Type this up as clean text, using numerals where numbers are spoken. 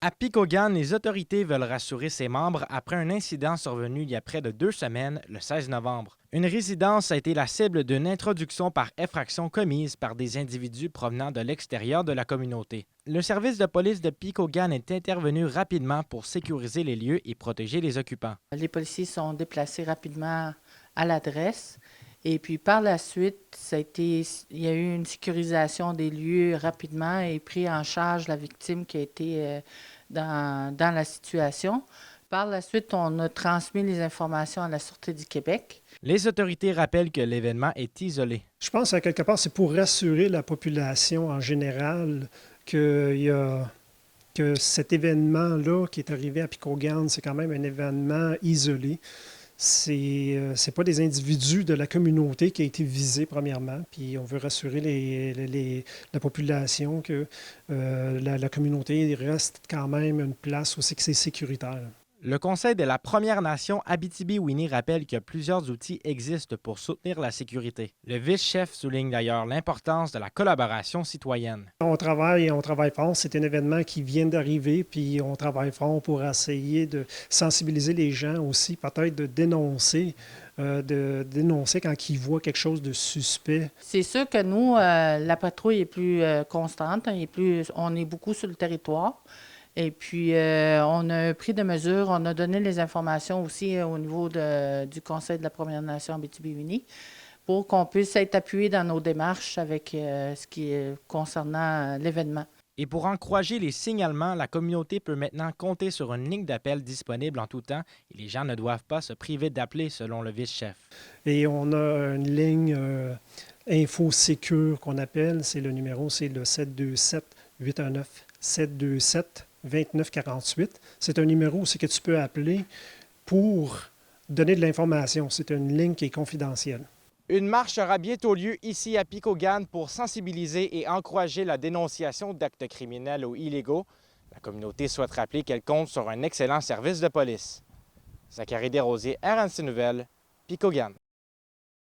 À Picogan, les autorités veulent rassurer ses membres après un incident survenu il y a près de 2 semaines, le 16 novembre. Une résidence a été la cible d'une introduction par effraction commise par des individus provenant de l'extérieur de la communauté. Le service de police de Picogan est intervenu rapidement pour sécuriser les lieux et protéger les occupants. Les policiers sont déplacés rapidement à l'adresse. Et puis par la suite, il y a eu une sécurisation des lieux rapidement et pris en charge la victime qui a été dans la situation. Par la suite, on a transmis les informations à la Sûreté du Québec. Les autorités rappellent que l'événement est isolé. Je pense à quelque part, c'est pour rassurer la population en général que cet événement-là qui est arrivé à Picogan, c'est quand même un événement isolé. C'est pas des individus de la communauté qui a été visé premièrement, puis on veut rassurer la population que la communauté reste quand même une place où c'est que c'est sécuritaire. Le Conseil de la Première Nation Abitibi-Winnie rappelle que plusieurs outils existent pour soutenir la sécurité. Le vice-chef souligne d'ailleurs l'importance de la collaboration citoyenne. On travaille fort. C'est un événement qui vient d'arriver, puis on travaille fort pour essayer de sensibiliser les gens aussi, peut-être de dénoncer quand ils voient quelque chose de suspect. C'est sûr que nous, la patrouille est plus constante, hein, on est beaucoup sur le territoire. Et puis, on a pris des mesures, on a donné les informations aussi au niveau du Conseil de la Première Nation Abitibi-Winnie pour qu'on puisse être appuyé dans nos démarches avec ce qui est concernant l'événement. Et pour encourager les signalements, la communauté peut maintenant compter sur une ligne d'appel disponible en tout temps et les gens ne doivent pas se priver d'appeler selon le vice-chef. Et on a une ligne Info Sécure qu'on appelle, le numéro, c'est le 727-819-727-2948. C'est un numéro aussi que tu peux appeler pour donner de l'information. C'est une ligne qui est confidentielle. Une marche aura bientôt lieu ici à Picogan pour sensibiliser et encourager la dénonciation d'actes criminels ou illégaux. La communauté souhaite rappeler qu'elle compte sur un excellent service de police. Zachary Desrosiers, RNC Nouvelles, Picogan.